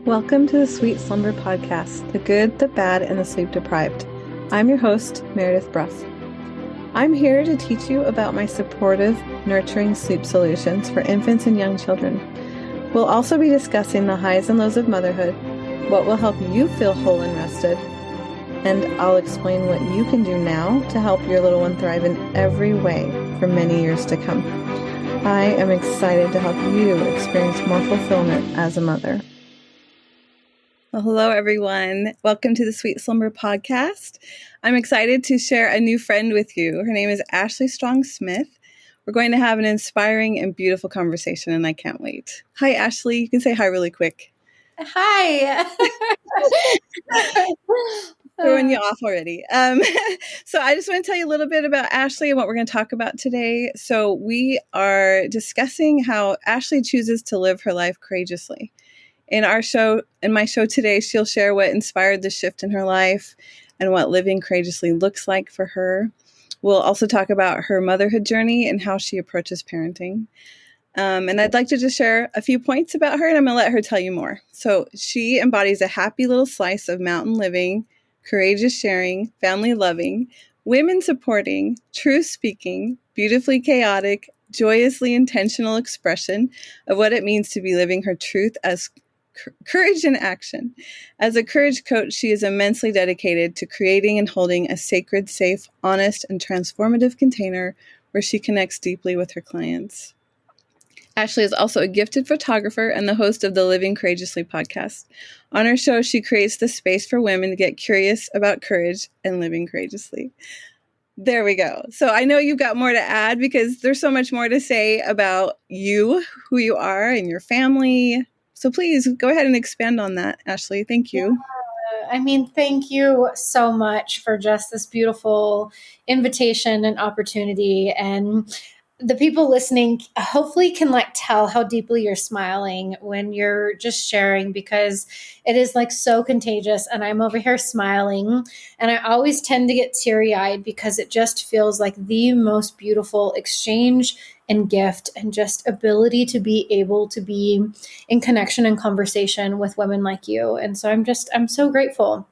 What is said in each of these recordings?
Welcome to the Sweet Slumber Podcast, the good, the bad, and the sleep deprived. I'm your host, Meredith Bruss. I'm here to teach you about my supportive, nurturing sleep solutions for infants and young children. We'll also be discussing the highs and lows of motherhood, what will help you feel whole and rested, and I'll explain what you can do now to help your little one thrive in every way for many years to come. I am excited to help you experience more fulfillment as a mother. Well, hello, everyone. Welcome to the Sweet Slumber Podcast. I'm excited to share a new friend with you. Her name is Ashley Strong-Smith. We're going to have an inspiring and beautiful conversation, and I can't wait. Hi, Ashley. You can say hi really quick. Hi. Throwing you off already. So I just want to tell you a little bit about Ashley and what we're going to talk about today. So we are discussing how Ashley chooses to live her life courageously. In my show today, she'll share what inspired the shift in her life and what living courageously looks like for her. We'll also talk about her motherhood journey and how she approaches parenting. And I'd like to just share a few points about her, and I'm going to let her tell you more. So she embodies a happy little slice of mountain living, courageous sharing, family loving, women supporting, truth speaking, beautifully chaotic, joyously intentional expression of what it means to be living her truth as courage in action. As a courage coach, she is immensely dedicated to creating and holding a sacred, safe, honest, and transformative container where she connects deeply with her clients. Ashley is also a gifted photographer and the host of the Living Courageously podcast. On her show, she creates the space for women to get curious about courage and living courageously. There we go. So I know you've got more to add because there's so much more to say about you, who you are, and your family. So please go ahead and expand on that, Ashley. Thank you. Thank you so much for just this beautiful invitation and opportunity. And the people listening hopefully can tell how deeply you're smiling when you're just sharing, because it is so contagious, and I'm over here smiling, and I always tend to get teary-eyed because it just feels like the most beautiful exchange and gift and just ability to be able to be in connection and conversation with women like you. And so I'm so grateful.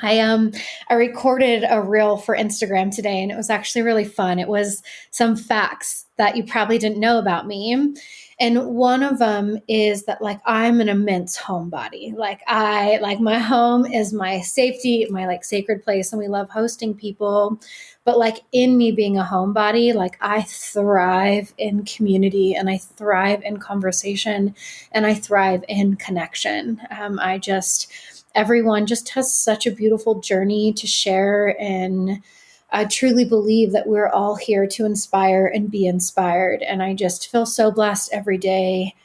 I recorded a reel for Instagram today, and it was actually really fun. It was some facts that you probably didn't know about me. And one of them is that I'm an immense homebody. My home is my safety, my sacred place, and we love hosting people. But in me being a homebody, I thrive in community, and I thrive in conversation, and I thrive in connection. Everyone just has such a beautiful journey to share, and I truly believe that we're all here to inspire and be inspired, and I just feel so blessed every day.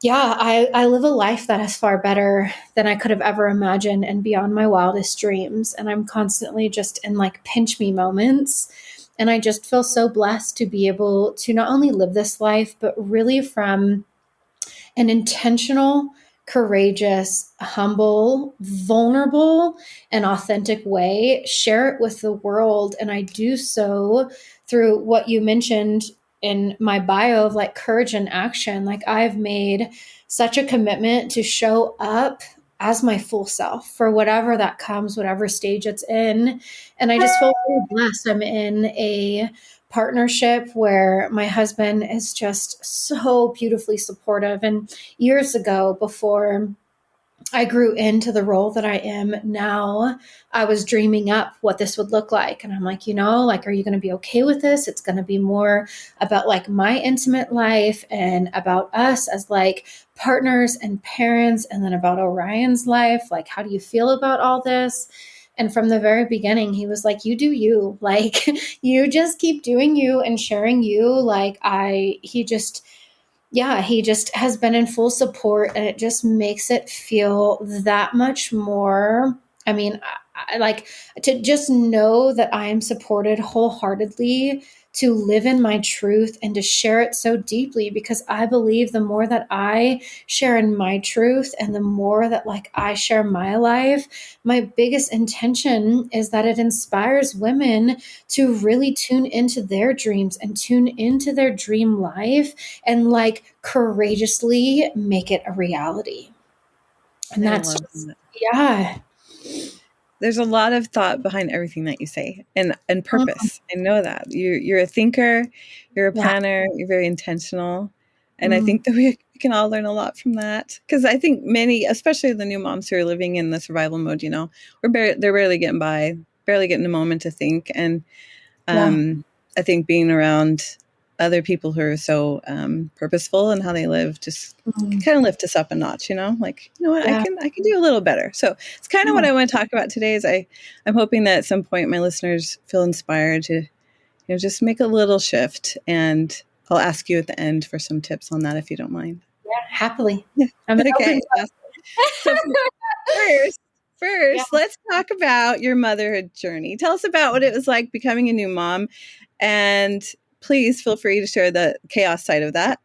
Yeah, I live a life that is far better than I could have ever imagined and beyond my wildest dreams, and I'm constantly just in pinch me moments, and I just feel so blessed to be able to not only live this life, but really from an intentional, courageous, humble, vulnerable, and authentic way, share it with the world. And I do so through what you mentioned in my bio of courage and action. I've made such a commitment to show up as my full self for whatever that comes, whatever stage it's in. And I just feel really blessed. I'm in a partnership where my husband is just so beautifully supportive. And years ago, before I grew into the role that I am now, I was dreaming up what this would look like. And I'm are you going to be okay with this? It's going to be more about my intimate life and about us as partners and parents, and then about Orion's life. How do you feel about all this? And from the very beginning, he was you do you, you just keep doing you and sharing you. He just has been in full support, and it just makes it feel that much more. I to just know that I am supported wholeheartedly to live in my truth and to share it so deeply, because I believe the more that I share in my truth and the more that I share my life, my biggest intention is that it inspires women to really tune into their dreams and tune into their dream life and courageously make it a reality. And I that's love just, that. yeah. There's a lot of thought behind everything that you say, and Mhm. purpose. I know that you're a thinker, you're a Yeah. planner, you're very intentional, and I Mm. think that we can all learn a lot from that. Because I think many, especially the new moms who are living in the survival mode, they're barely getting by, barely getting a moment to think, and Yeah. I think being around other people who are so purposeful in how they live just Mm. kind of lift us up a notch, like, what, Yeah. I can do a little better. So it's kind of what Yeah. I want to talk about today is I'm hoping that at some point my listeners feel inspired to, just make a little shift, and I'll ask you at the end for some tips on that if you don't mind. Yeah. Happily. I'm an open Okay. book. Awesome. So first, Yeah. let's talk about your motherhood journey. Tell us about what it was like becoming a new mom, and please feel free to share the chaos side of that.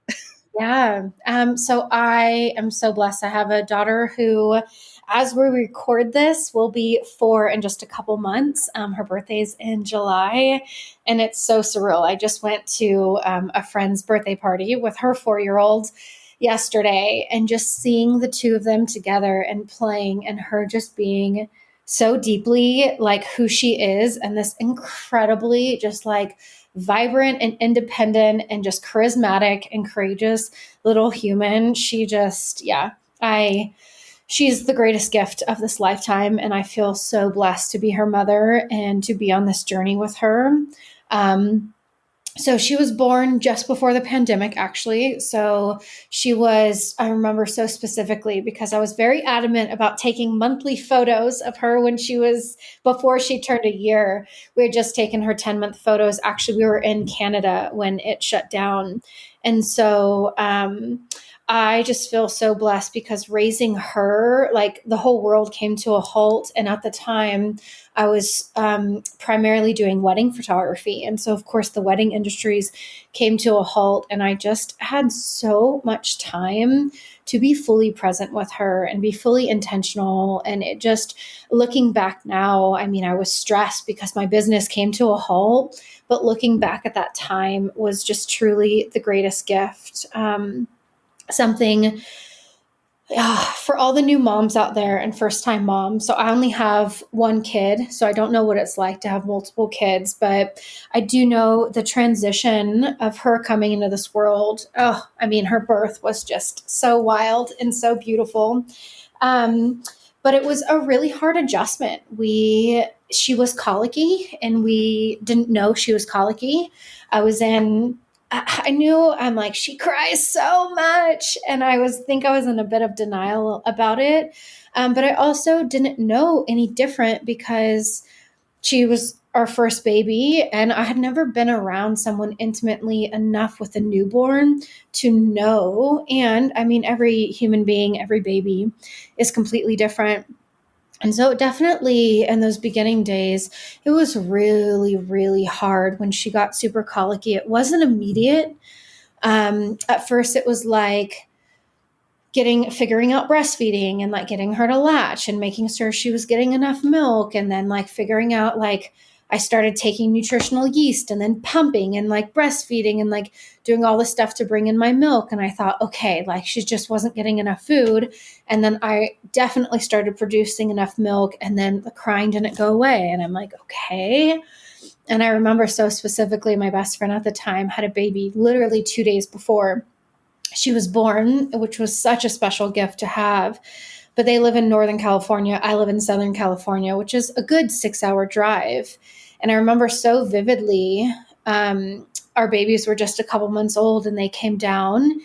Yeah. So I am so blessed. I have a daughter who, as we record this, will be 4 in just a couple months. Her birthday's in July, and it's so surreal. I just went to a friend's birthday party with her 4-year-old yesterday, and just seeing the two of them together and playing, and her just being so deeply like who she is, and this incredibly just like vibrant and independent and just charismatic and courageous little human. She just, yeah, she's the greatest gift of this lifetime. And I feel so blessed to be her mother and to be on this journey with her. Um, so she was born just before the pandemic, actually. So I remember so specifically because I was very adamant about taking monthly photos of her before she turned a year. We had just taken her 10-month photos. Actually, we were in Canada when it shut down. And so, I just feel so blessed because raising her, like the whole world came to a halt. And at the time, I was primarily doing wedding photography. And so, of course, the wedding industries came to a halt. And I just had so much time to be fully present with her and be fully intentional. And it just, looking back now, I mean, I was stressed because my business came to a halt. But looking back at that time was just truly the greatest gift. Something for all the new moms out there and first time moms. So I only have one kid, so I don't know what it's like to have multiple kids, but I do know the transition of her coming into this world. Oh, I mean, her birth was just so wild and so beautiful. But it was a really hard adjustment. She was colicky and we didn't know she was colicky. I knew I'm like, she cries so much. And think I was in a bit of denial about it. But I also didn't know any different because she was our first baby. And I had never been around someone intimately enough with a newborn to know. And I mean, every human being, every baby is completely different. And so definitely in those beginning days, it was really, really hard when she got super colicky. It wasn't immediate. At first, it was like figuring out breastfeeding and like getting her to latch and making sure she was getting enough milk. And then like figuring out like I started taking nutritional yeast and then pumping and like breastfeeding and like doing all this stuff to bring in my milk. And I thought, okay, like she just wasn't getting enough food. And then I definitely started producing enough milk and then the crying didn't go away. And I'm like, okay. And I remember so specifically, my best friend at the time had a baby literally 2 days before she was born, which was such a special gift to have. But they live in Northern California. I live in Southern California, which is a good 6-hour drive. And I remember so vividly, our babies were just a couple months old and they came down.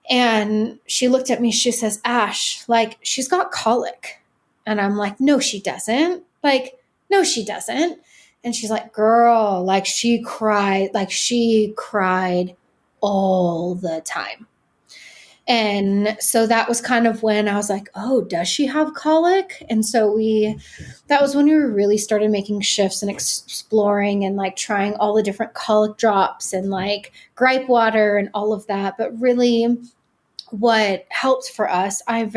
And she looked at me, she says, Ash, like, she's got colic. And I'm like, no, she doesn't. Like, no, she doesn't. And she's like, girl, like she cried all the time. And so that was kind of when I was like, oh, does she have colic? And so that was when we really started making shifts and exploring and like trying all the different colic drops and like gripe water and all of that. But really, what helped for us, I've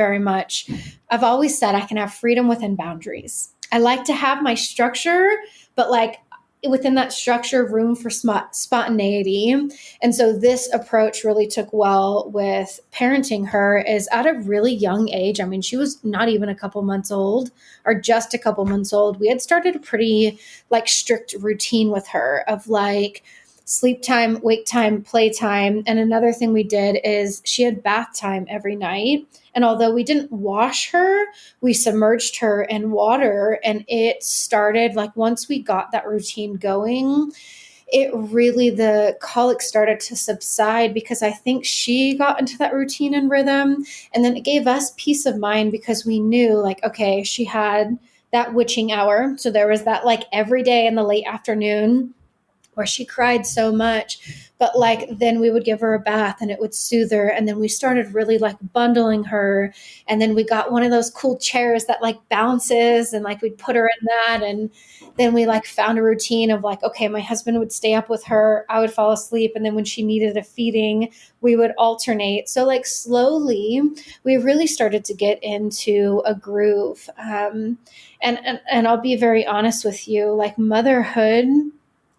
always said I can have freedom within boundaries. I like to have my structure, but like within that structure, room for spontaneity. And so this approach really took well with parenting her is at a really young age. I mean, she was not even a couple months old or just a couple months old. We had started a pretty like strict routine with her of like sleep time, wake time, play time. And another thing we did is she had bath time every night. And although we didn't wash her, we submerged her in water. And it started like once we got that routine going, it really, the colic started to subside because I think she got into that routine and rhythm. And then it gave us peace of mind because we knew like, okay, she had that witching hour. So there was that like every day in the late afternoon where she cried so much, but like then we would give her a bath and it would soothe her. And then we started really like bundling her. And then we got one of those cool chairs that like bounces and like we'd put her in that. And then we like found a routine of like, okay, my husband would stay up with her, I would fall asleep. And then when she needed a feeding, we would alternate. So like slowly we really started to get into a groove. And I'll be very honest with you, like motherhood,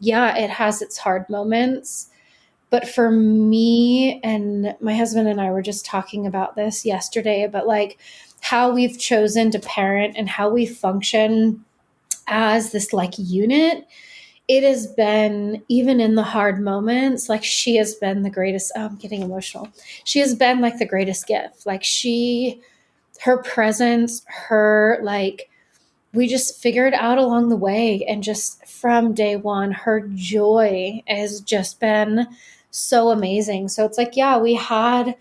yeah, it has its hard moments. But for me, and my husband and I were just talking about this yesterday, but like how we've chosen to parent and how we function as this like unit, it has been, even in the hard moments, like she has been the greatest. Oh, I'm getting emotional. She has been like the greatest gift. Like her presence, her like, we just figured out along the way. And just from day one, her joy has just been so amazing. So it's like, yeah, we had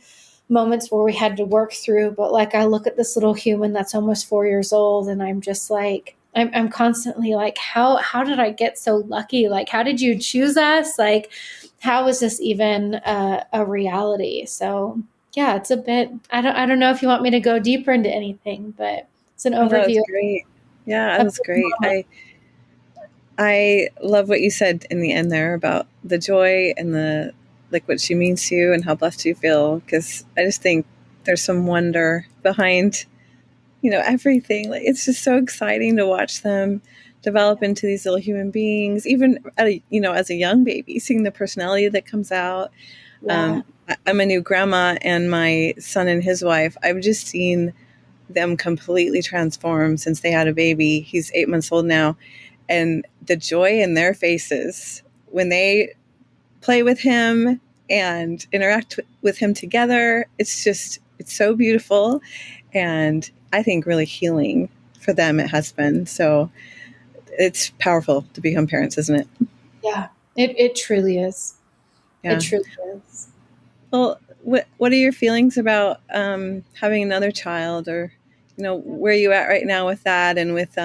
moments where we had to work through, but like I look at this little human that's almost 4 years old and I'm just like, I'm constantly like, how did I get so lucky? Like, how did you choose us? Like, how is this even a reality? So yeah, it's a bit, I don't know if you want me to go deeper into anything, but it's an Oh, that was overview great. Yeah, that of was being great. mama. I love what you said in the end there about the joy and the like what she means to you and how blessed you feel, because I just think there's some wonder behind everything. Like it's just so exciting to watch them develop into these little human beings, even as a young baby, seeing the personality that comes out. Yeah. I'm a new grandma, and my son and his wife, I've just seen them completely transform since they had a baby. He's 8 months old now, and the joy in their faces when they play with him and interact with him together, it's so beautiful, and I think really healing for them it has been. So it's powerful to become parents, isn't it? Yeah. It truly is. It Yeah. truly is. Well, what are your feelings about having another child, or where are you at right now with that? And with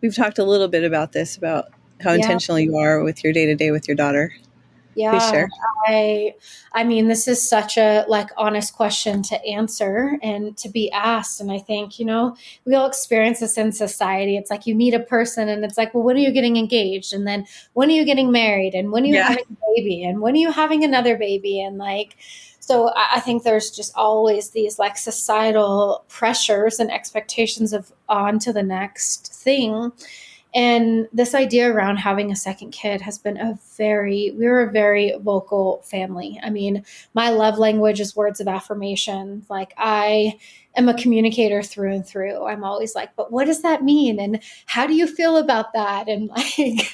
we've talked a little bit about this, about how Yeah. intentional you are with your day to day with your daughter. Please Yeah, share. I I mean this is such a like honest question to answer and to be asked, and I think, we all experience this in society. It's like you meet a person and it's like, well, when are you getting engaged? And then when are you getting married? And when are you Yeah. having a baby? And when are you having another baby? And like so I think there's just always these like societal pressures and expectations of on to the next thing. And this idea around having a second kid has been we're a very vocal family. I mean, my love language is words of affirmation. Like, I am a communicator through and through. I'm always like, but what does that mean? And how do you feel about that? And like,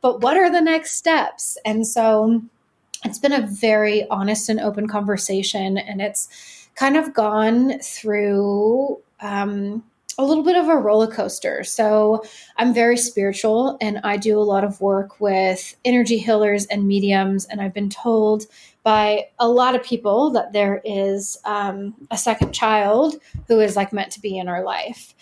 but what are the next steps? And so it's been a very honest and open conversation. And it's kind of gone through, a little bit of a roller coaster. So I'm very spiritual and I do a lot of work with energy healers and mediums. And I've been told by a lot of people that there is a second child who is like meant to be in our life.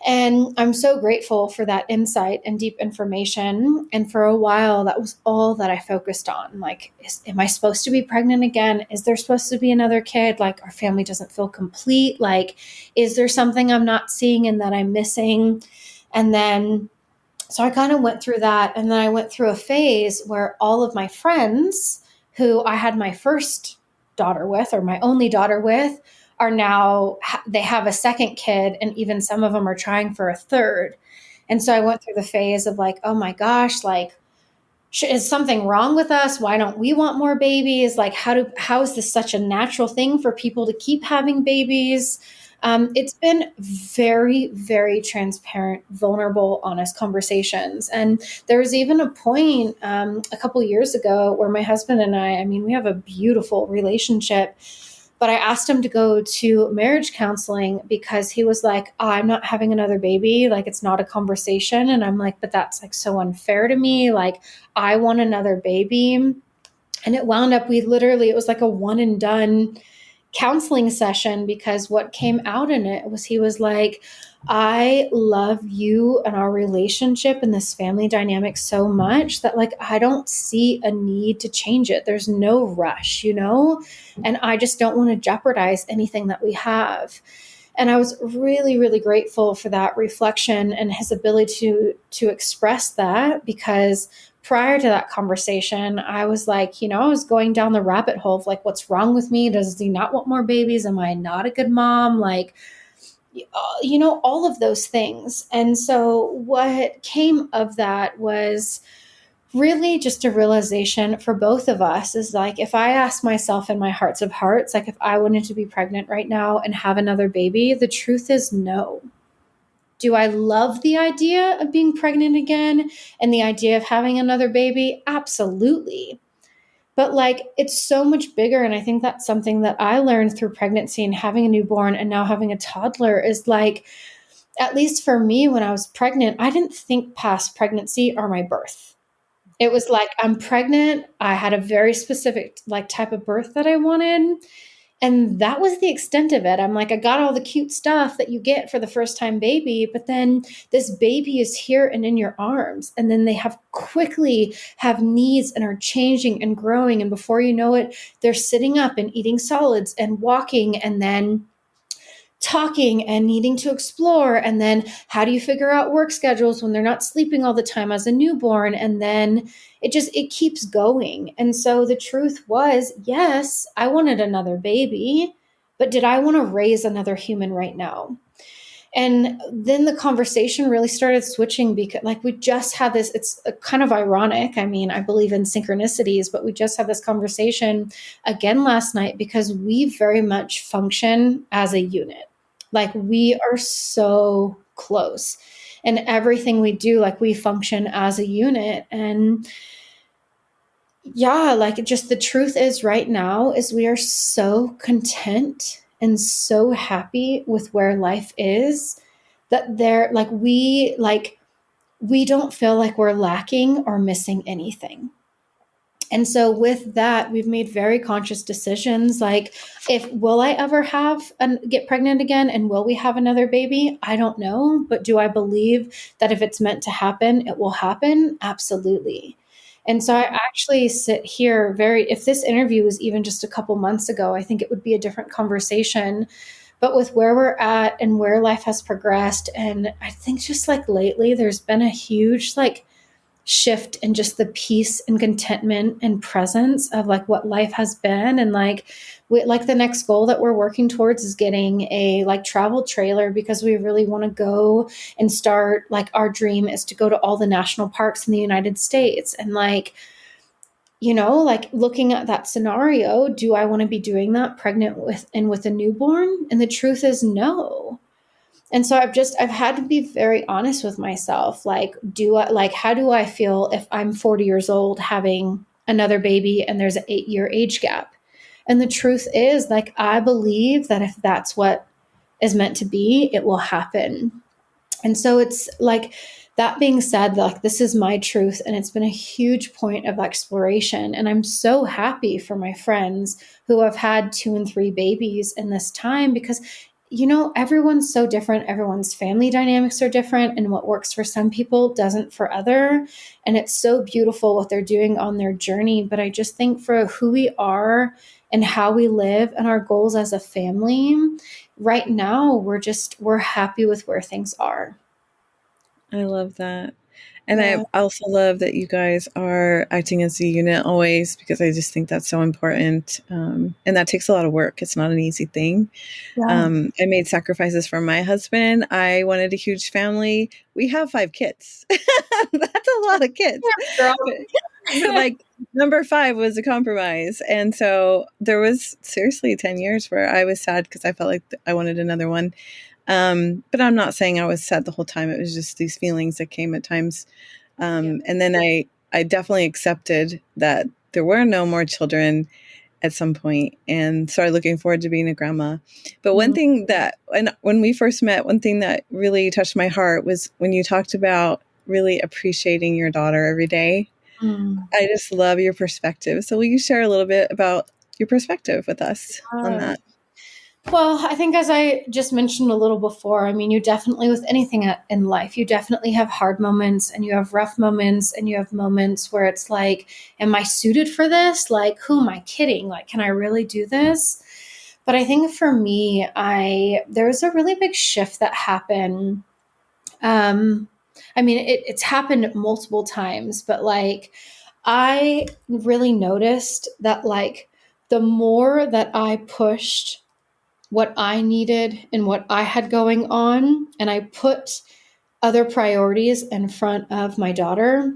And I'm so grateful for that insight and deep information. And for a while, that was all that I focused on. Like, am I supposed to be pregnant again? Is there supposed to be another kid? Like, our family doesn't feel complete. Like, is there something I'm not seeing and that I'm missing? And then, so I kind of went through that. And then I went through a phase where all of my friends who I had my first daughter with, or my only daughter with, are now, they have a second kid, and even some of them are trying for a third. And so I went through the phase of like, oh my gosh, like, is something wrong with us? Why don't we want more babies? Like, how is this such a natural thing for people to keep having babies? It's been very, very transparent, vulnerable, honest conversations. And there was even a point a couple years ago where my husband and I mean, we have a beautiful relationship, but I asked him to go to marriage counseling because he was like, oh, I'm not having another baby. Like, it's not a conversation. And I'm like, but that's like so unfair to me. Like, I want another baby. And it wound up, it was like a one and done counseling session, because what came out in it was he was like, I love you and our relationship and this family dynamic so much that like I don't see a need to change it. There's no rush, you know? And I just don't want to jeopardize anything that we have. And I was really, really grateful for that reflection and his ability to express that, because prior to that conversation, I was like, I was going down the rabbit hole of like, what's wrong with me? Does he not want more babies? Am I not a good mom? Like, all of those things. And so what came of that was really just a realization for both of us is like, if I ask myself in my hearts of hearts, like if I wanted to be pregnant right now and have another baby, the truth is no. Do I love the idea of being pregnant again and the idea of having another baby? Absolutely. But like, it's so much bigger. And I think that's something that I learned through pregnancy and having a newborn and now having a toddler is like, at least for me, when I was pregnant, I didn't think past pregnancy or my birth. It was like, I'm pregnant. I had a very specific like type of birth that I wanted. And that was the extent of it. I'm like, I got all the cute stuff that you get for the first time baby, but then this baby is here and in your arms. And then they have quickly have needs and are changing and growing. And before you know it, they're sitting up and eating solids and walking and then talking and needing to explore. And then how do you figure out work schedules when they're not sleeping all the time as a newborn? And then it keeps going. And so the truth was, yes, I wanted another baby, but did I want to raise another human right now? And then the conversation really started switching, because like we just had this, it's kind of ironic. I mean, I believe in synchronicities, but we just had this conversation again last night because we very much function as a unit. Like we are so close, and everything we do, like we function as a unit. And yeah, like just the truth is right now is we are so content and so happy with where life is that we don't feel like we're lacking or missing anything. And so with that, we've made very conscious decisions like, if will I ever get pregnant again, and will we have another baby? I don't know, but do I believe that if it's meant to happen, it will happen? Absolutely. And so I actually sit here if this interview was even just a couple months ago, I think it would be a different conversation. But with where we're at and where life has progressed, and I think just like lately, there's been a huge like shift in just the peace and contentment and presence of like what life has been. And like the next goal that we're working towards is getting a like travel trailer, because we really want to go and start, like our dream is to go to all the national parks in the United States. And like, like looking at that scenario, do I want to be doing that pregnant with a newborn? And the truth is no. And so I've had to be very honest with myself. Like, how do I feel if I'm 40 years old having another baby and there's an 8-year age gap? And the truth is, like, I believe that if that's what is meant to be, it will happen. And so it's like, that being said, like, this is my truth, and it's been a huge point of exploration. And I'm so happy for my friends who have had 2 and 3 babies in this time, because everyone's so different. Everyone's family dynamics are different, and what works for some people doesn't for other. And it's so beautiful what they're doing on their journey. But I just think for who we are and how we live and our goals as a family, right now, we're happy with where things are. I love that. And I Yeah. also love that you guys are acting as a unit always, because I just think that's so important. And that takes a lot of work. It's not an easy thing. Yeah. I made sacrifices for my husband. I wanted a huge family. We have 5 kids. That's a lot of kids. Girl. But like number 5 was a compromise. And so there was seriously 10 years where I was sad because I felt like I wanted another one. But I'm not saying I was sad the whole time. It was just these feelings that came at times. Yeah. And then I definitely accepted that there were no more children at some point and started looking forward to being a grandma. But one Mm. thing that, and when we first met, one thing that really touched my heart was when you talked about really appreciating your daughter every day. Mm. I just love your perspective. So will you share a little bit about your perspective with us on that? Well, I think as I just mentioned a little before, I mean, you definitely, with anything in life, you definitely have hard moments and you have rough moments and you have moments where it's like, am I suited for this? Like, who am I kidding? Like, can I really do this? But I think for me, there was a really big shift that happened. I mean, it's happened multiple times, but like, I really noticed that like the more that I pushed what I needed and what I had going on, and I put other priorities in front of my daughter,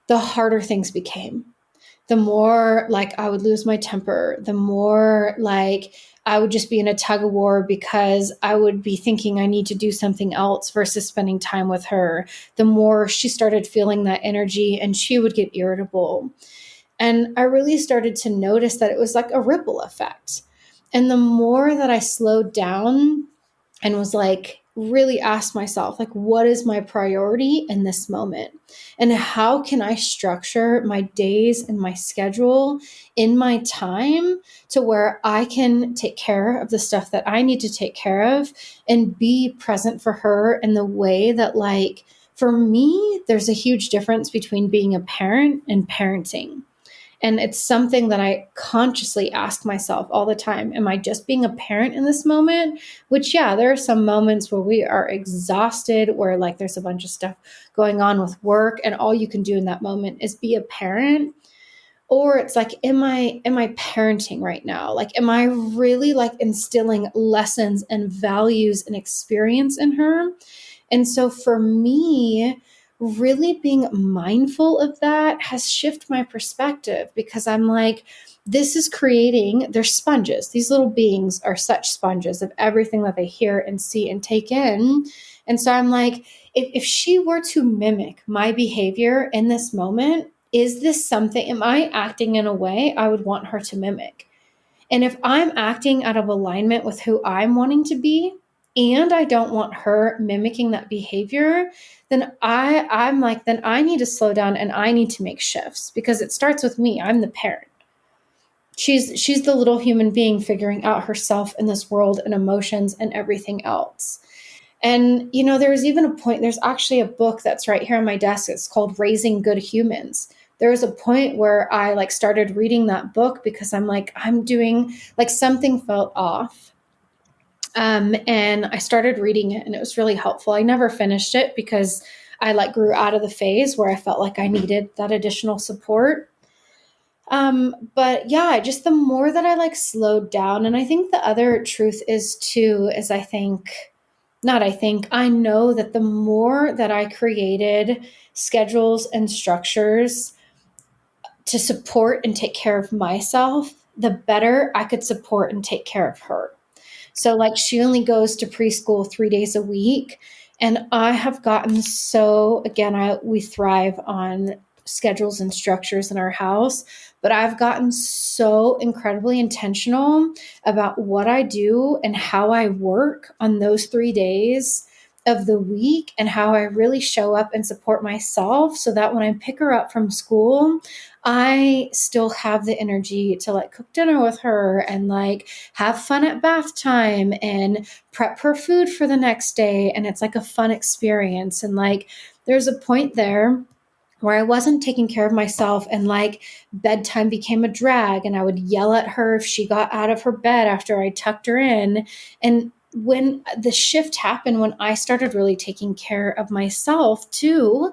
the harder things became. The more like I would lose my temper, the more like I would just be in a tug of war because I would be thinking I need to do something else versus spending time with her. The more she started feeling that energy and she would get irritable. And I really started to notice that it was like a ripple effect. And the more that I slowed down and was like, really asked myself, like, what is my priority in this moment? And how can I structure my days and my schedule in my time to where I can take care of the stuff that I need to take care of and be present for her in the way that, like, for me, there's a huge difference between being a parent and parenting. And it's something that I consciously ask myself all the time. Am I just being a parent in this moment? Which, yeah, there are some moments where we are exhausted, where like there's a bunch of stuff going on with work, and all you can do in that moment is be a parent. Or it's like, am I parenting right now? Like, am I really like instilling lessons and values and experience in her? And so for me, really being mindful of that has shifted my perspective, because I'm like, this is creating, they're sponges. These little beings are such sponges of everything that they hear and see and take in. And so I'm like, if she were to mimic my behavior in this moment, is this something, am I acting in a way I would want her to mimic? And if I'm acting out of alignment with who I'm wanting to be, and I don't want her mimicking that behavior, then I'm like, then I need to slow down and I need to make shifts, because it starts with me. I'm the parent. She's the little human being figuring out herself in this world and emotions and everything else. And you know, there's even a point, there's actually a book that's right here on my desk. It's called Raising Good Humans. There was a point where I like started reading that book because I'm like, I'm doing like something felt off. And I started reading it and it was really helpful. I never finished it because I like grew out of the phase where I felt like I needed that additional support. But yeah, just the more that I like slowed down, and I think the other truth is too, is I think, not I think, I know that the more that I created schedules and structures to support and take care of myself, the better I could support and take care of her. So, like, she only goes to preschool 3 days a week. And I have gotten so, again, we thrive on schedules and structures in our house, but I've gotten so incredibly intentional about what I do and how I work on those 3 days of the week and how I really show up and support myself, so that when I pick her up from school, I still have the energy to like cook dinner with her and like have fun at bath time and prep her food for the next day. And it's like a fun experience. And like, there's a point there where I wasn't taking care of myself, and like bedtime became a drag, and I would yell at her if she got out of her bed after I tucked her in. And when the shift happened, when I started really taking care of myself too,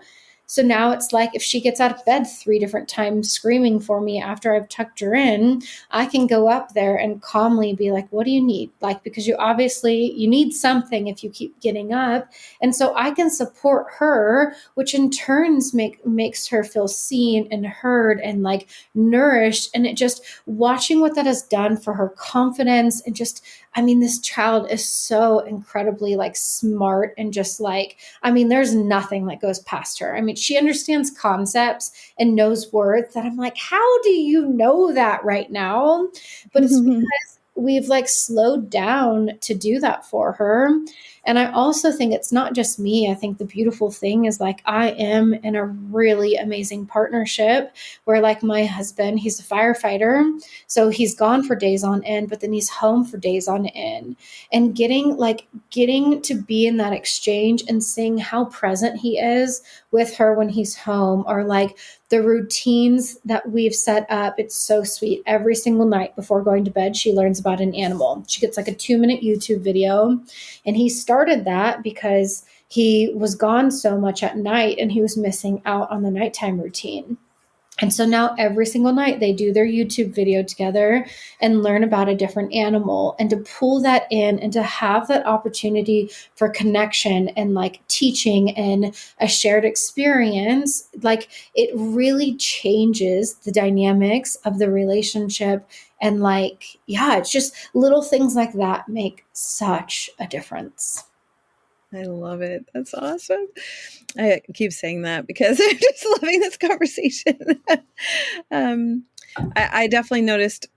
So now it's like if she gets out of bed 3 different times screaming for me after I've tucked her in, I can go up there and calmly be like, what do you need? Like, because you need something if you keep getting up. And so I can support her, which in turns makes her feel seen and heard and like nourished. And it just watching what that has done for her confidence and just, I mean, this child is so incredibly like smart and just like, I mean, there's nothing that goes past her. I mean, she understands concepts and knows words that I'm like, how do you know that right now? But it's because we've like slowed down to do that for her. And I also think it's not just me. I think the beautiful thing is like I am in a really amazing partnership where like my husband, he's a firefighter. So he's gone for days on end, but then he's home for days on end. And getting to be in that exchange and seeing how present he is with her when he's home, or like the routines that we've set up. It's so sweet. Every single night before going to bed, she learns about an animal. She gets like a 2-minute YouTube video. And he started that because he was gone so much at night and he was missing out on the nighttime routine. And so now every single night they do their YouTube video together and learn about a different animal, and to pull that in and to have that opportunity for connection and like teaching and a shared experience, like it really changes the dynamics of the relationship. And like, yeah, it's just little things like that make such a difference. I love it. That's awesome. I keep saying that because I'm just loving this conversation. I definitely noticed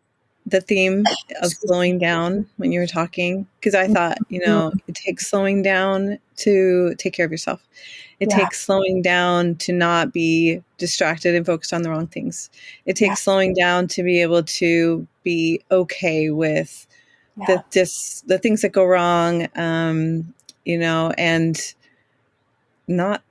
the theme of slowing down when you were talking, because I thought, it takes slowing down to take care of yourself. It Yeah. takes slowing down to not be distracted and focused on the wrong things. It takes slowing down to be able to be okay with the things that go wrong, and not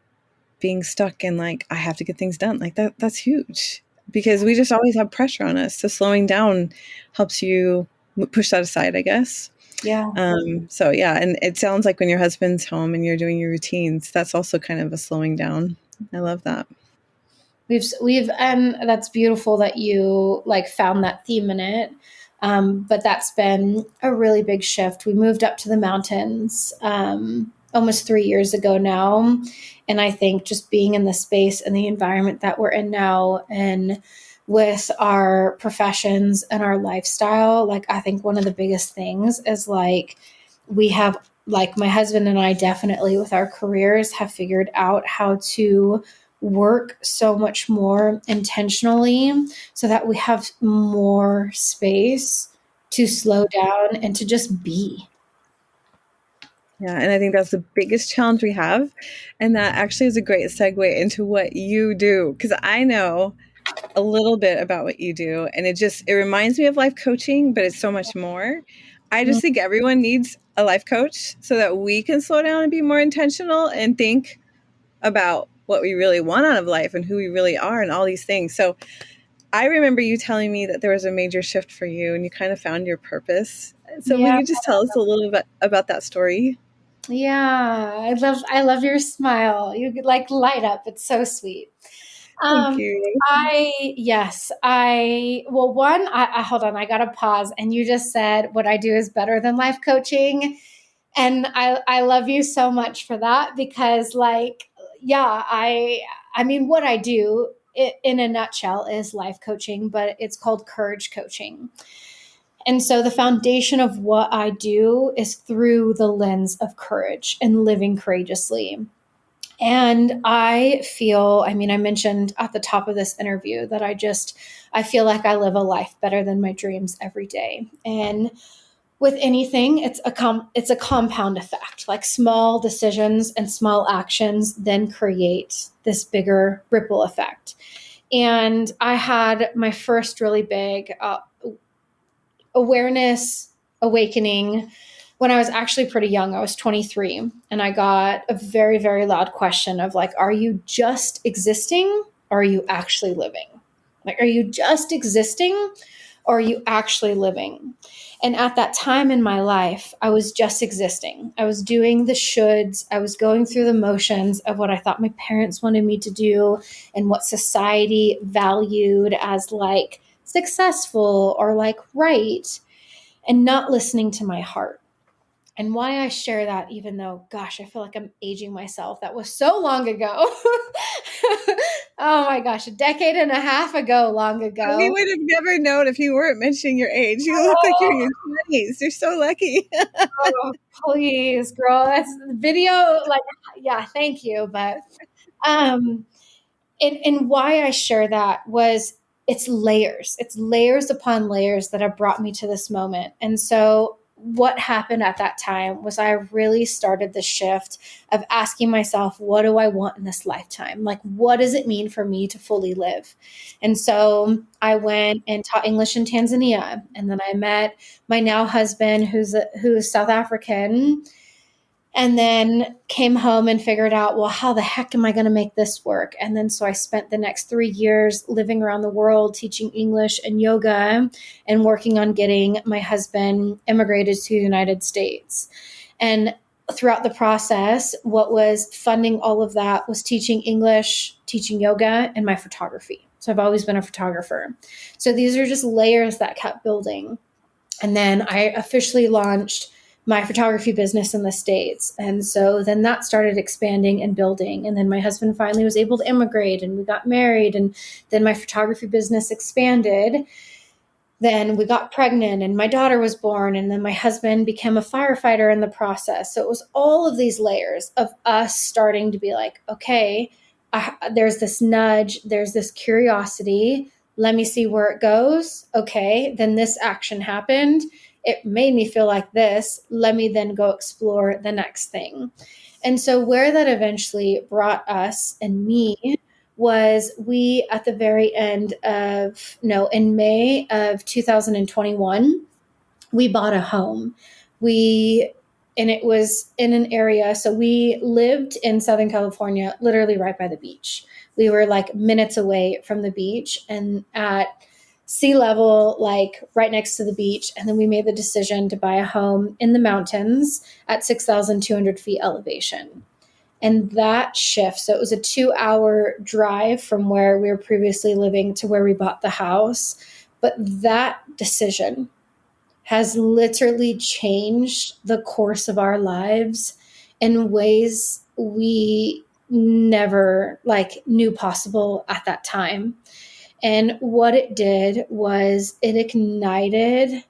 being stuck in like, I have to get things done. Like that's huge, because we just always have pressure on us. So slowing down helps you push that aside, I guess. Yeah. So yeah. And it sounds like when your husband's home and you're doing your routines, that's also kind of a slowing down. I love that. And that's beautiful that you like found that theme in it. But that's been a really big shift. We moved up to the mountains almost 3 years ago now. And I think just being in the space and the environment that we're in now, and with our professions and our lifestyle, like I think one of the biggest things is like we have, like my husband and I definitely with our careers have figured out how to work so much more intentionally so that we have more space to slow down and to just be. Yeah. And I think that's the biggest challenge we have. And that actually is a great segue into what you do. Because I know a little bit about what you do, and it reminds me of life coaching, but it's so much more. I just think everyone needs a life coach so that we can slow down and be more intentional and think about what we really want out of life and who we really are and all these things. So I remember you telling me that there was a major shift for you and you kind of found your purpose. So will Yeah. you just tell us a little bit about that story? Yeah. I love your smile. You like light up. It's so sweet. Thank you. I hold on, I got to pause. And you just said what I do is better than life coaching. And I love you so much for that because like, yeah, I mean, what I do in a nutshell is life coaching, but it's called courage coaching. And so the foundation of what I do is through the lens of courage and living courageously. And I feel, I mean, I mentioned at the top of this interview that I feel like I live a life better than my dreams every day. And with anything, it's a compound effect. Like small decisions and small actions then create this bigger ripple effect. And I had my first really big awareness awakening when I was actually pretty young. I was 23 and I got a very, very loud question of like, are you just existing or are you actually living? Like, are you just existing or are you actually living? And at that time in my life, I was just existing. I was doing the shoulds. I was going through the motions of what I thought my parents wanted me to do and what society valued as like successful or like right, and not listening to my heart. And why I share that, even though, gosh, I feel like I'm aging myself. That was so long ago. Oh my gosh, a decade and a half ago, long We ago. would have never known if you weren't mentioning your age. You look like you're in Oh, your 20s. You're so lucky. oh, please, girl. That's video. Like, yeah, thank you. But um, and why I share that was it's layers. It's layers upon layers that have brought me to this moment. And so what happened at that time was I really started the shift of asking myself, what do I want in this lifetime? Like, what does it mean for me to fully live? And so I went and taught English in Tanzania. And then I met my now husband, who's South African, and then came home and figured out, well, how the heck am I going to make this work? And then so I spent the next 3 years living around the world, teaching English and yoga, and working on getting my husband immigrated to the United States. And throughout the process, what was funding all of that was teaching English, teaching yoga, and my photography. So I've always been a photographer. So these are just layers that kept building. And then I officially launched my photography business in the States. And so then that started expanding and building. And then my husband finally was able to immigrate and we got married. And then my photography business expanded. Then we got pregnant and my daughter was born. And then my husband became a firefighter in the process. So it was all of these layers of us starting to be like, okay, there's this nudge, there's this curiosity. Let me see where it goes. Okay, then this action happened. It made me feel like this. Let me then go explore the next thing. And so, where that eventually brought us and me was we, at the very end of, no, in May of 2021, we bought a home. We, and it was in an area. So we lived in Southern California, literally right by the beach. We were like minutes away from the beach and at sea level, like right next to the beach. And then we made the decision to buy a home in the mountains at 6,200 feet elevation. And that shift, so it was a 2 hour drive from where we were previously living to where we bought the house. But that decision has literally changed the course of our lives in ways we never like knew possible at that time. And what it did was it ignited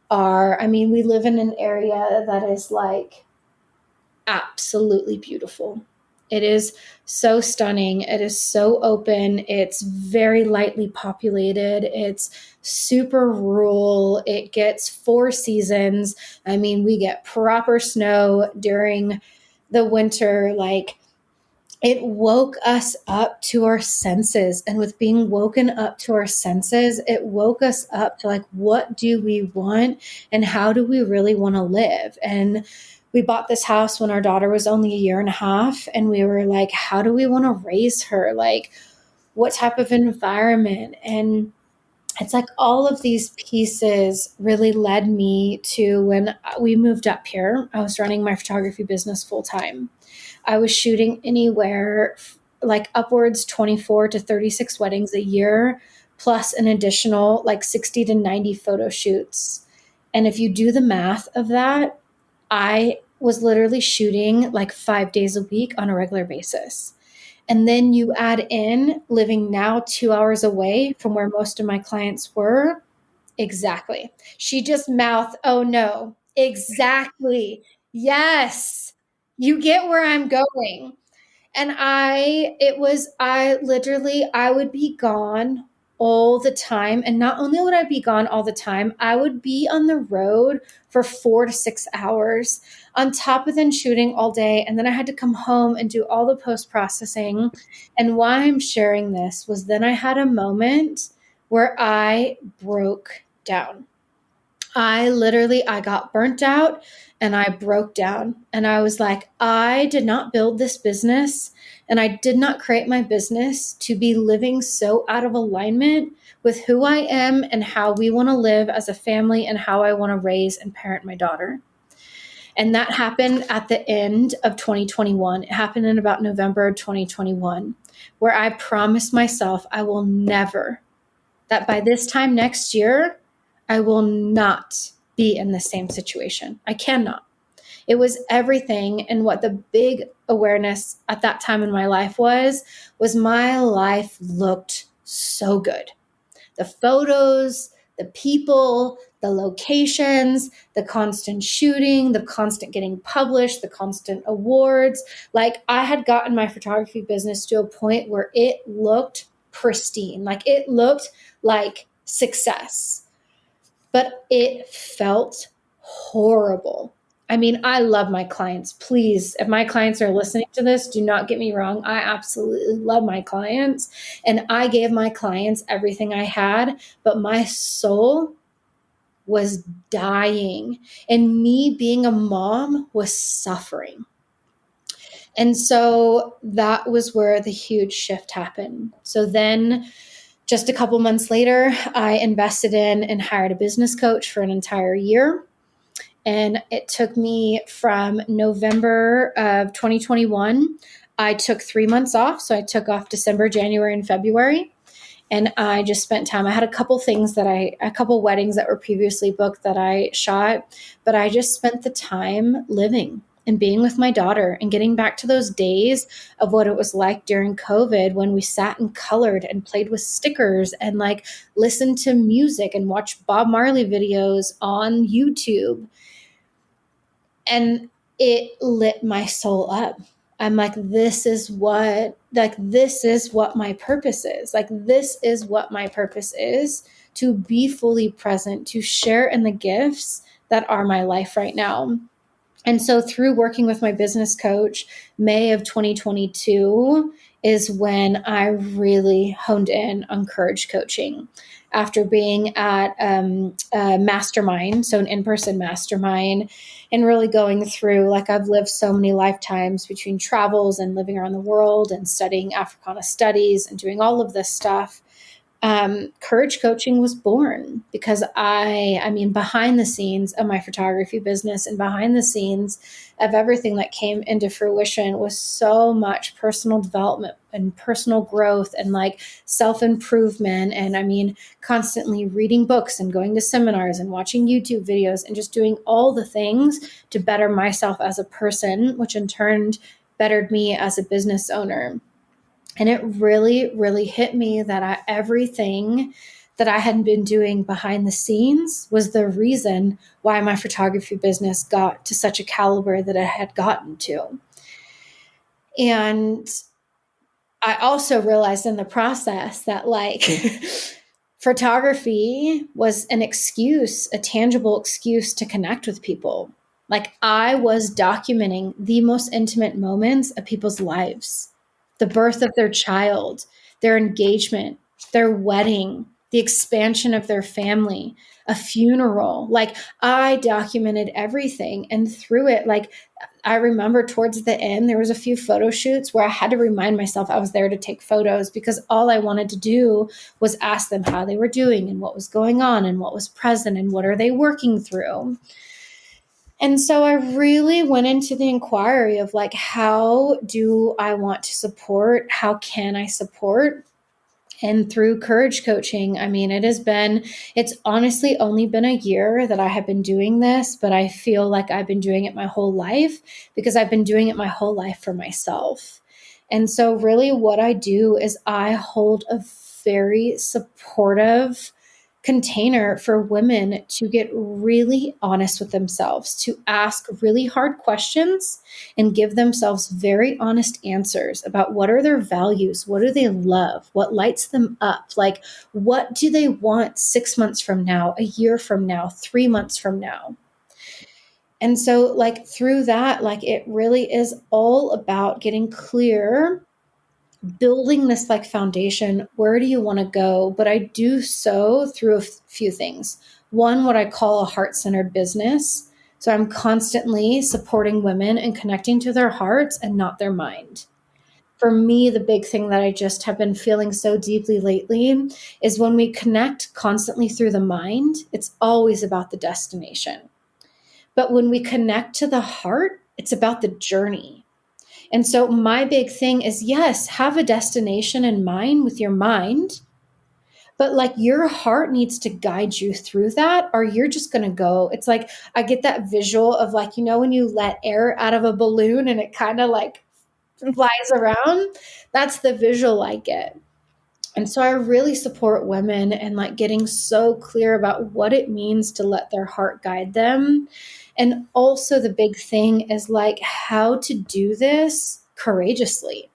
our, I mean, we live in an area that is like absolutely beautiful. It is so stunning. It is so open. It's very lightly populated. It's super rural. It gets 4 seasons. I mean, we get proper snow during the winter. Like, it woke us up to our senses. And with being woken up to our senses, it woke us up to like, what do we want and how do we really want to live? And we bought this house when our daughter was only a year and a half. And we were like, how do we want to raise her? Like, what type of environment? And it's like all of these pieces really led me to when we moved up here. I was running my photography business full time. I was shooting anywhere like upwards 24 to 36 weddings a year, plus an additional like 60 to 90 photo shoots. And if you do the math of that, I was literally shooting like 5 days a week on a regular basis. And then you add in living now 2 hours away from where most of my clients were. Exactly. She just mouthed, oh no. Exactly. Yes. You get where I'm going. And I would be gone all the time. And not only would I be gone all the time, I would be on the road for 4 to 6 hours on top of then shooting all day. And then I had to come home and do all the post processing. And why I'm sharing this was then I had a moment where I broke down. I got burnt out and I broke down, and I was like, I did not build this business and I did not create my business to be living so out of alignment with who I am and how we want to live as a family and how I want to raise and parent my daughter. And that happened at the end of 2021. It happened in about November 2021, where I promised myself I will never, that by this time next year, I will not be in the same situation. I cannot. It was everything. And what the big awareness at that time in my life was my life looked so good. The photos, the people, the locations, the constant shooting, the constant getting published, the constant awards. Like, I had gotten my photography business to a point where it looked pristine. Like, it looked like success, but it felt horrible. I mean, I love my clients. Please, if my clients are listening to this, do not get me wrong. I absolutely love my clients. And I gave my clients everything I had, but my soul was dying. And me being a mom was suffering. And so that was where the huge shift happened. So then, just a couple months later, I invested in and hired a business coach for an entire year. And it took me from November of 2021. I took 3 months off. So I took off December, January, and February. And I just spent time. I had a couple weddings that were previously booked that I shot, but I just spent the time living and being with my daughter and getting back to those days of what it was like during COVID, when we sat and colored and played with stickers and like listened to music and watched Bob Marley videos on YouTube. And it lit my soul up. I'm like, this is what my purpose is. Like, this is what my purpose is, to be fully present, to share in the gifts that are my life right now. And so through working with my business coach, May of 2022 is when I really honed in on courage coaching. After being at a mastermind, so an in-person mastermind, and really going through, like, I've lived so many lifetimes between travels and living around the world and studying Africana studies and doing all of this stuff. Courage coaching was born because I mean, behind the scenes of my photography business and behind the scenes of everything that came into fruition was so much personal development and personal growth and like self-improvement. And I mean, constantly reading books and going to seminars and watching YouTube videos and just doing all the things to better myself as a person, which in turn bettered me as a business owner. And it really, really hit me that everything that I had been doing behind the scenes was the reason why my photography business got to such a caliber that it had gotten to. And I also realized in the process that, like, photography was an excuse, a tangible excuse to connect with people. Like, I was documenting the most intimate moments of people's lives, the birth of their child, their engagement, their wedding, the expansion of their family, a funeral. Like, I documented everything. And through it, like, I remember towards the end, there was a few photo shoots where I had to remind myself I was there to take photos, because all I wanted to do was ask them how they were doing and what was going on and what was present and what are they working through. And so I really went into the inquiry of, like, how do I want to support? How can I support? And through courage coaching, I mean, it's honestly only been a year that I have been doing this, but I feel like I've been doing it my whole life, because I've been doing it my whole life for myself. And so really what I do is I hold a very supportive container for women to get really honest with themselves, to ask really hard questions and give themselves very honest answers about what are their values, what do they love, what lights them up, like, what do they want 6 months from now, a year from now, 3 months from now. And so, like, through that, like, it really is all about getting clear, building this like foundation. Where do you want to go? But I do so through a few things. one, what I call a heart-centered business. So I'm constantly supporting women and connecting to their hearts and not their mind. For me, the big thing that I just have been feeling so deeply lately is when we connect constantly through the mind, it's always about the destination. But when we connect to the heart, it's about the journey. And so my big thing is, yes, have a destination in mind with your mind, but like your heart needs to guide you through that, or you're just going to go. It's like I get that visual of, like, when you let air out of a balloon and it kind of like flies around. That's the visual I get. And so I really support women and like getting so clear about what it means to let their heart guide them. And also the big thing is like how to do this courageously,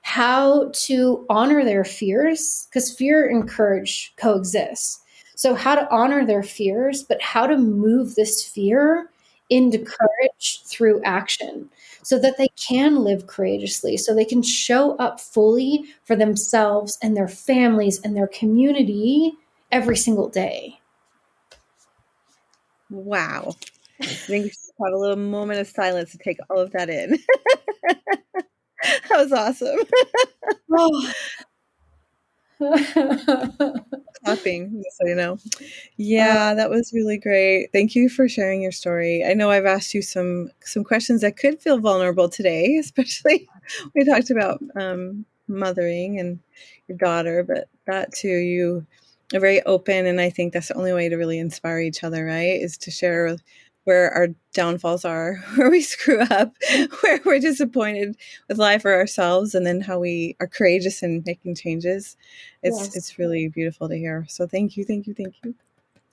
how to honor their fears, because fear and courage coexist. So, how to honor their fears, but how to move this fear into courage through action so that they can live courageously, so they can show up fully for themselves and their families and their community every single day. Wow. I think we should have a little moment of silence to take all of that in. That was awesome. Clapping, just so you know. Yeah, that was really great. Thank you for sharing your story. I know I've asked you some questions that could feel vulnerable today, especially we talked about mothering and your daughter, but that too, you are very open, and I think that's the only way to really inspire each other, right? Is to share where our downfalls are, where we screw up, where we're disappointed with life or ourselves, and then how we are courageous in making changes. Yes. It's really beautiful to hear. So thank you.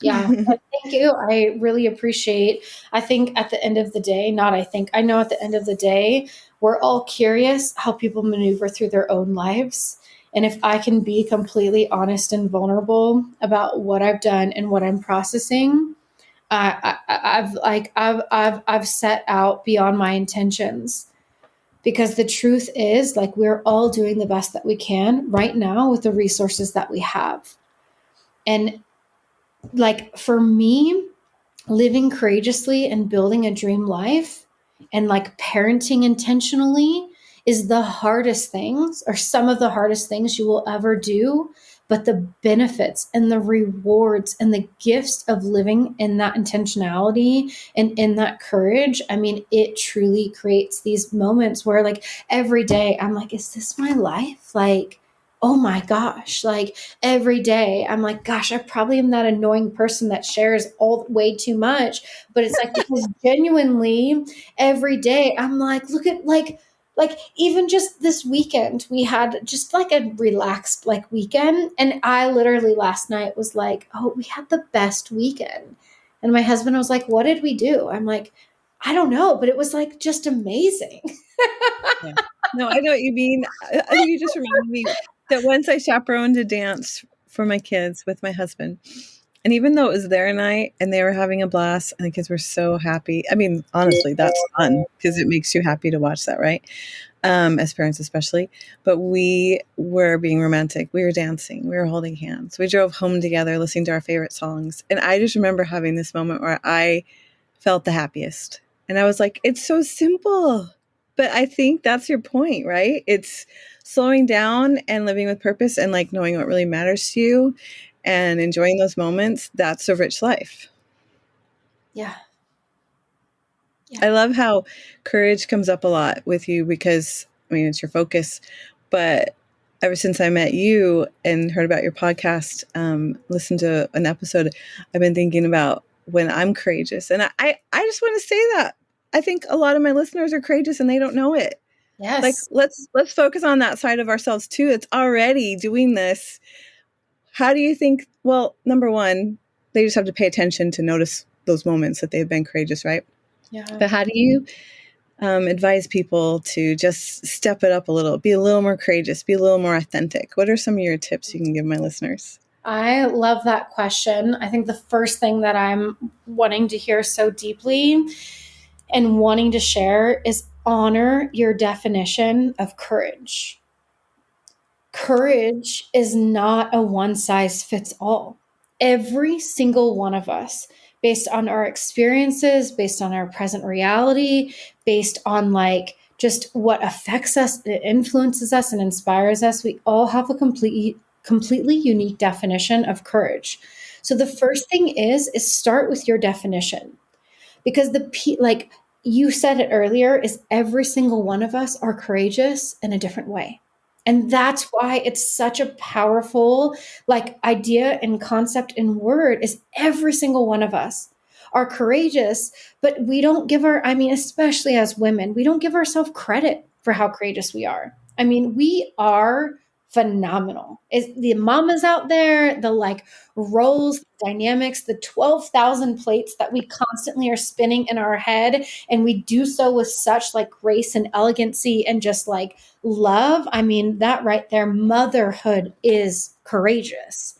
Yeah, thank you. I really appreciate. I think at the end of the day, not I think, I know at the end of the day, we're all curious how people maneuver through their own lives. And if I can be completely honest and vulnerable about what I've done and what I'm processing, I've set out beyond my intentions, because the truth is, like, we're all doing the best that we can right now with the resources that we have. And like for me, living courageously and building a dream life and like parenting intentionally is the hardest things, or some of the hardest things you will ever do. But the benefits and the rewards and the gifts of living in that intentionality and in that courage, I mean, it truly creates these moments where, like, every day I'm like, is this my life? Like, oh my gosh, like every day I'm like, gosh, I probably am that annoying person that shares all way too much. But it's like, because genuinely every day I'm like, look at like even just this weekend, we had just like a relaxed like weekend. And I literally last night was like, oh, we had the best weekend. And my husband was like, what did we do? I'm like, I don't know, but it was like just amazing. Yeah. No, I know what you mean. You just reminded me that once I chaperoned a dance for my kids with my husband. And even though it was their night and they were having a blast and the kids were so happy. I mean, honestly, that's fun because it makes you happy to watch that, right? As parents especially. But we were being romantic. We were dancing. We were holding hands. We drove home together listening to our favorite songs. And I just remember having this moment where I felt the happiest. And I was like, it's so simple. But I think that's your point, right? It's slowing down and living with purpose and like knowing what really matters to you and enjoying those moments. That's a rich life. Yeah. I love how courage comes up a lot with you because, I mean, it's your focus. But ever since I met you and heard about your podcast, listened to an episode, I've been thinking about when I'm courageous. And I just want to say that. I think a lot of my listeners are courageous and they don't know it. Like, Yes. let's focus on that side of ourselves too. It's already doing this. How do you think? Well, number one, they just have to pay attention to notice those moments that they've been courageous, right? Yeah. But how do you advise people to just step it up a little, be a little more courageous, be a little more authentic? What are some of your tips you can give my listeners? I love that question. I think the first thing that I'm wanting to hear so deeply and wanting to share is honor your definition of courage. Courage is not a one size fits all. every single one of us, based on our experiences, based on our present reality, based on like just what affects us, it influences us and inspires us. We all have a completely unique definition of courage. So the first thing is start with your definition, because like you said it earlier, is every single one of us are courageous in a different way. And that's why it's such a powerful like idea and concept and word, is every single one of us are courageous, but we don't give I mean, especially as women, we don't give ourselves credit for how courageous we are. I mean, we are phenomenal. Is the mamas out there, the like roles, dynamics, the 12,000 plates that we constantly are spinning in our head, and we do so with such like grace and elegancy and just like love. I mean, that right there, motherhood is courageous.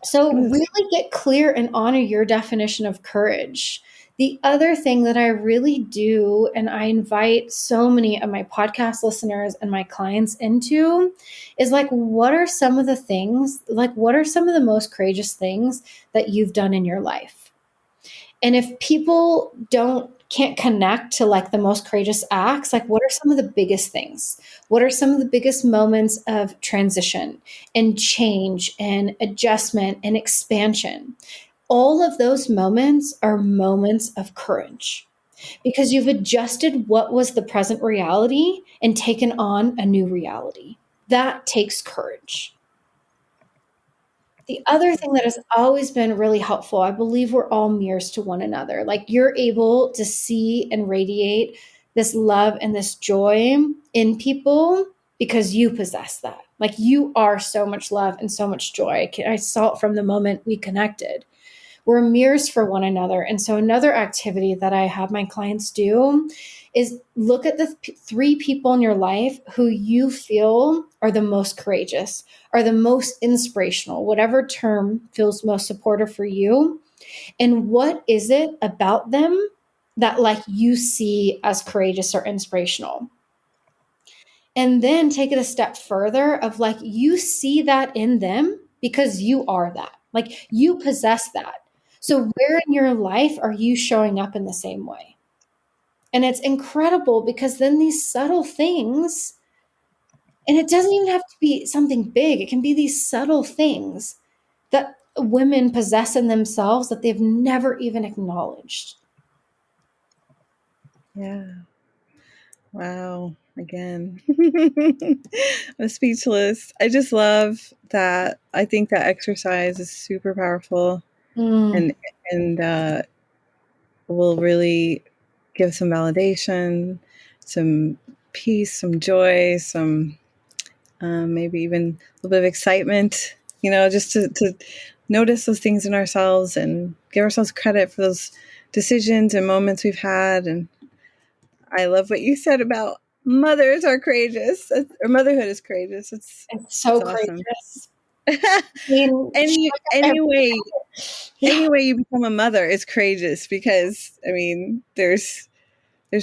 So Yes. really get clear and honor your definition of courage. The other thing that I really do, and I invite so many of my podcast listeners and my clients into, is like, what are some of the things, like, what are some of the most courageous things that you've done in your life? And if people can't connect to like the most courageous acts, like what are some of the biggest things? What are some of the biggest moments of transition and change and adjustment and expansion? All of those moments are moments of courage, because you've adjusted what was the present reality and taken on a new reality. That takes courage. The other thing that has always been really helpful, I believe we're all mirrors to one another. Like you're able to see and radiate this love and this joy in people because you possess that. Like you are so much love and so much joy. I saw it from the moment we connected. We're mirrors for one another. And so another activity that I have my clients do is look at the three people in your life who you feel are the most courageous, are the most inspirational, whatever term feels most supportive for you. And what is it about them that like you see as courageous or inspirational? And then take it a step further of like you see that in them because you are that. Like you possess that. So where in your life are you showing up in the same way? And it's incredible because then these subtle things, and it doesn't even have to be something big, it can be these subtle things that women possess in themselves that they've never even acknowledged. Yeah. Wow. Again. I'm speechless. I just love that. I think that exercise is super powerful Mm, and and will really give some validation, some peace, some joy, some maybe even a little bit of excitement, just to notice those things in ourselves and give ourselves credit for those decisions and moments we've had. And I love what you said about mothers are courageous, or motherhood is courageous. it's It's so awesome. courageous. I mean, any every- any way yeah, any way you become a mother is courageous, because I mean there's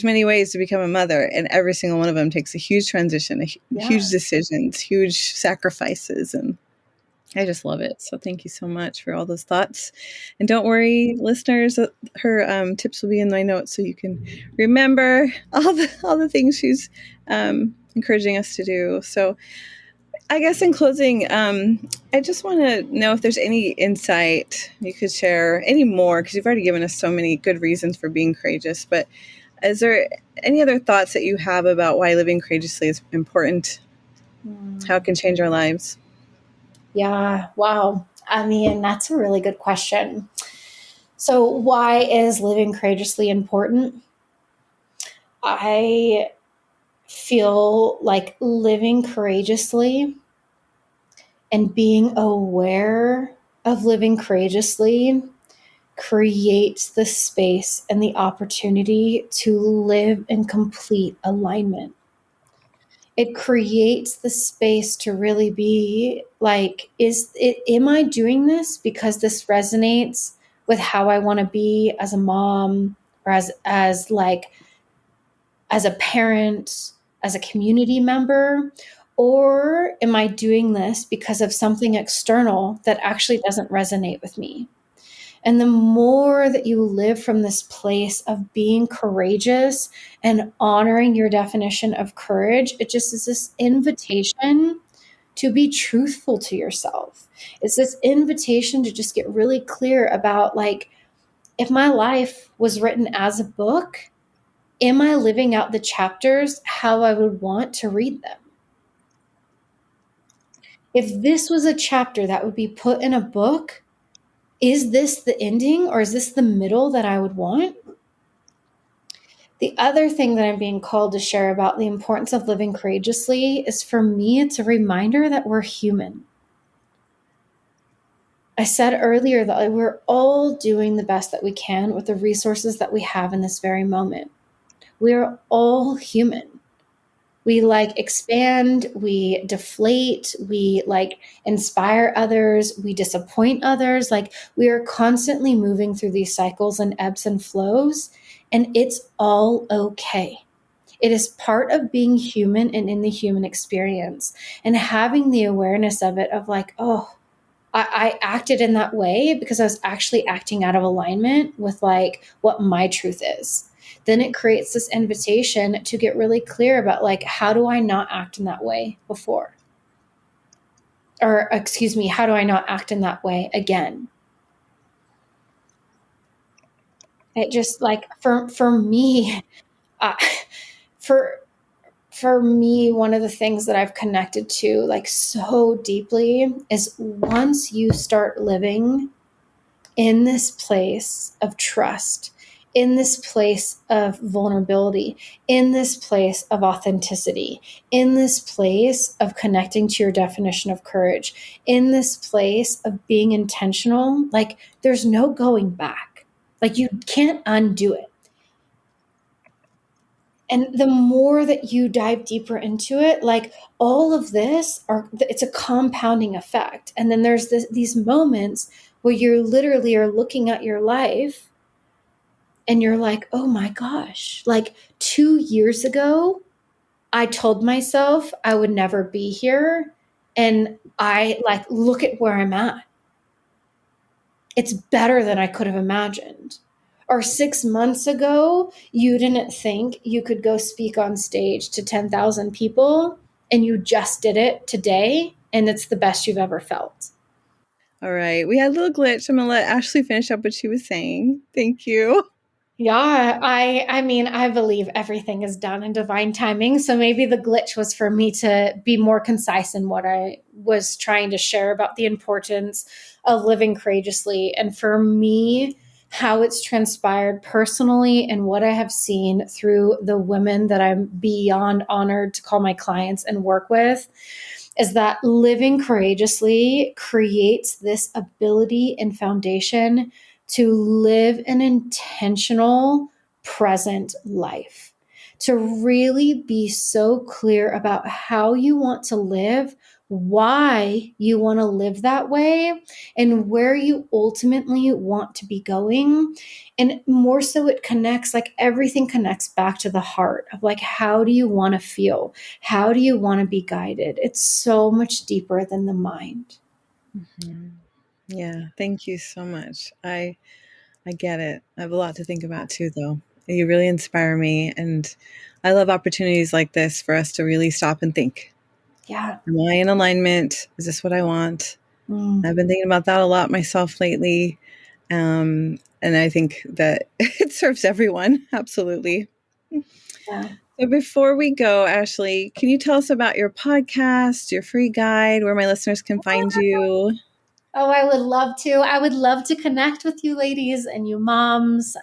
many ways to become a mother, and every single one of them takes a huge transition, yeah. huge decisions, huge sacrifices, and I just love it. So thank you so much for all those thoughts. And don't worry, listeners, her tips will be in my notes so you can remember all the things she's encouraging us to do. So I guess in closing, I just want to know if there's any insight you could share, any more, because you've already given us so many good reasons for being courageous. But is there any other thoughts that you have about why living courageously is important, how it Mm. can change our lives? Yeah, wow. I mean, that's a really good question. So, why is living courageously important? I feel like living courageously and being aware of living courageously creates the space and the opportunity to live in complete alignment. It creates the space to really be like, am I doing this because this resonates with how I want to be as a mom, or as like as a parent, as a community member? Or am I doing this because of something external that actually doesn't resonate with me? And the more that you live from this place of being courageous and honoring your definition of courage, it just is this invitation to be truthful to yourself. It's this invitation to just get really clear about, like, if my life was written as a book, am I living out the chapters how I would want to read them? If this was a chapter that would be put in a book, is this the ending or is this the middle that I would want? The other thing that I'm being called to share about the importance of living courageously is, for me, it's a reminder that we're human. I said earlier that we're all doing the best that we can with the resources that we have in this very moment. We're all human. We expand, we deflate, we inspire others, we disappoint others. We are constantly moving through these cycles and ebbs and flows, and it's all okay. It is part of being human and in the human experience, and having the awareness of it, of oh, I acted in that way because I was actually acting out of alignment with what my truth is. Then it creates this invitation to get really clear about how do I not act in that way before? Or excuse me, how do I not act in that way again? It just for me, uh, for me, one of the things that I've connected to so deeply is, once you start living in this place of trust, in this place of vulnerability, in this place of authenticity, in this place of connecting to your definition of courage, in this place of being intentional, there's no going back. You can't undo it. And the more that you dive deeper into it, all of this it's a compounding effect. And then there's these moments where you literally are looking at your life and you're like, oh my gosh, 2 years ago, I told myself I would never be here. And I look at where I'm at. It's better than I could have imagined. Or 6 months ago, you didn't think you could go speak on stage to 10,000 people, and you just did it today, and it's the best you've ever felt. All right. We had a little glitch. I'm going to let Ashley finish up what she was saying. Thank you. Yeah, I mean, I believe everything is done in divine timing. So maybe the glitch was for me to be more concise in what I was trying to share about the importance of living courageously. And for me, how it's transpired personally and what I have seen through the women that I'm beyond honored to call my clients and work with, is that living courageously creates this ability and foundation to live an intentional, present life, to really be so clear about how you want to live, why you want to live that way, and where you ultimately want to be going. And more so, it connects, everything connects back to the heart of how do you want to feel? How do you want to be guided? It's so much deeper than the mind. Mm-hmm. Yeah. Thank you so much. I get it. I have a lot to think about too, though. You really inspire me. And I love opportunities like this for us to really stop and think. Yeah. Am I in alignment? Is this what I want? Mm. I've been thinking about that a lot myself lately. And I think that it serves everyone. Absolutely. Yeah. So before we go, Ashley, can you tell us about your podcast, your free guide, where my listeners can find you? Oh, I would love to. I would love to connect with you ladies and you moms.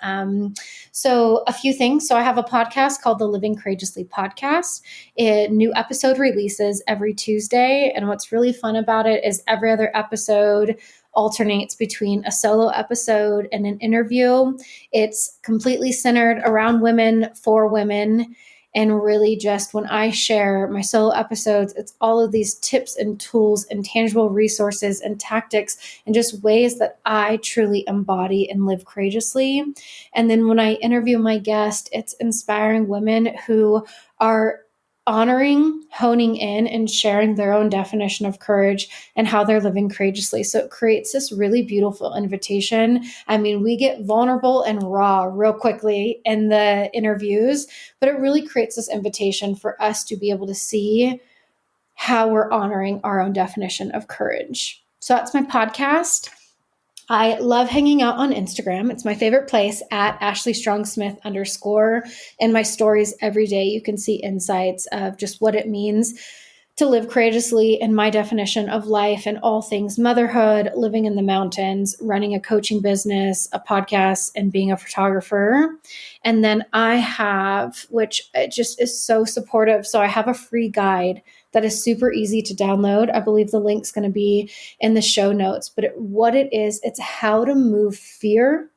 So a few things. So I have a podcast called the Living Courageously Podcast. New episode releases every Tuesday. And what's really fun about it is every other episode alternates between a solo episode and an interview. It's completely centered around women, for women. And really, just when I share my solo episodes, it's all of these tips and tools and tangible resources and tactics and just ways that I truly embody and live courageously. And then when I interview my guest, it's inspiring women who are honoring, honing in, and sharing their own definition of courage and how they're living courageously. So it creates this really beautiful invitation. I mean, we get vulnerable and raw real quickly in the interviews, but it really creates this invitation for us to be able to see how we're honoring our own definition of courage. So that's my podcast. I love hanging out on Instagram. It's my favorite place at Ashley Strong Smith _. In my stories every day, you can see insights of just what it means to live courageously in my definition of life and all things motherhood, living in the mountains, running a coaching business, a podcast, and being a photographer. And then I have, which it just is so supportive. So I have a free guide that is super easy to download. I believe the link's going to be in the show notes. But what it is, it's how to move fear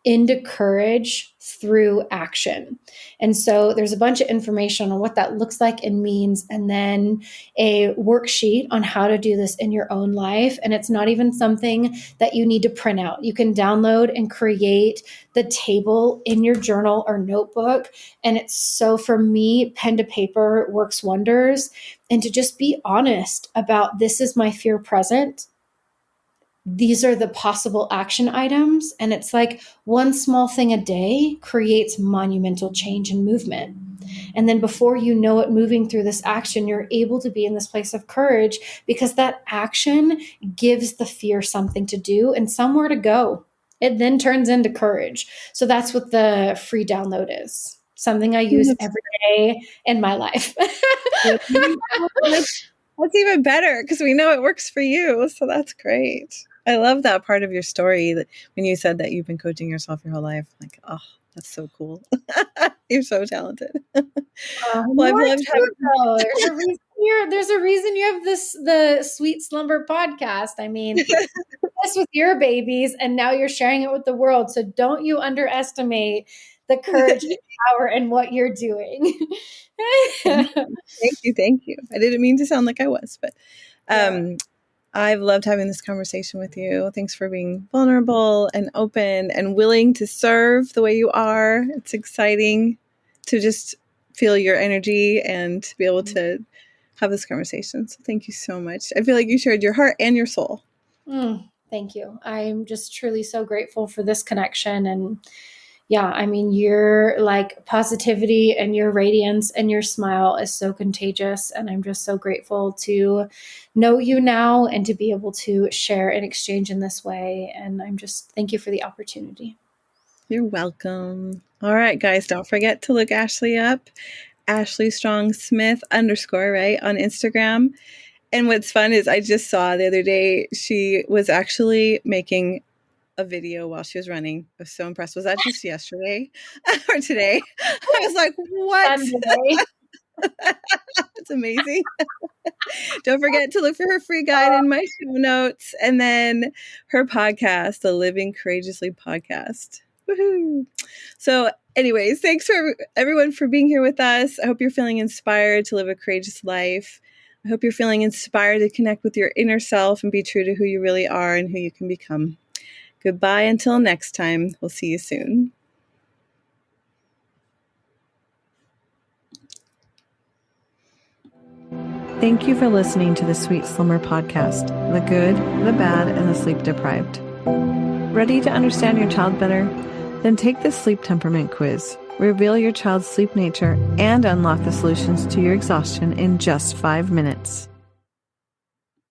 into courage through action. And so there's a bunch of information on what that looks like and means, and then a worksheet on how to do this in your own life. And it's not even something that you need to print out. You can download and create the table in your journal or notebook. And it's so, for me, pen to paper works wonders. And to just be honest about, this is my fear present. These are the possible action items. And it's like one small thing a day creates monumental change and movement. And then before you know it, moving through this action, you're able to be in this place of courage, because that action gives the fear something to do and somewhere to go. It then turns into courage. So that's what the free download is. Something I use every day in my life. That's even better, because we know it works for you. So that's great. I love that part of your story, that when you said that you've been coaching yourself your whole life. Like, oh, that's so cool. You're so talented. Well, I've loved having there's a reason you have the Sweet Slumber podcast. I mean, this with your babies, and now you're sharing it with the world. So don't you underestimate the courage and power in what you're doing. Thank you. I didn't mean to sound like I was, but I've loved having this conversation with you. Thanks for being vulnerable and open and willing to serve the way you are. It's exciting to just feel your energy and to be able to have this conversation. So thank you so much. I feel like you shared your heart and your soul. Thank you. I'm just truly so grateful for this connection. And yeah, I mean, your like positivity and your radiance and your smile is so contagious. And I'm just so grateful to know you now and to be able to share and exchange in this way. And I'm just, thank you for the opportunity. You're welcome. All right, guys, don't forget to look Ashley up. Ashley Strong Smith _ right, on Instagram. And what's fun is I just saw the other day, she was actually making a video while she was running. I was so impressed. Was that just yesterday or today? I was like, what? That's amazing. Don't forget to look for her free guide in my show notes, and then her podcast, the Living Courageously podcast. Woohoo. So anyways, thanks for everyone for being here with us. I hope you're feeling inspired to live a courageous life. I hope you're feeling inspired to connect with your inner self and be true to who you really are and who you can become. Goodbye until next time. We'll see you soon. Thank you for listening to the Sweet Slumber podcast, the good, the bad, and the sleep deprived. Ready to understand your child better? Then take the sleep temperament quiz. Reveal your child's sleep nature and unlock the solutions to your exhaustion in just 5 minutes.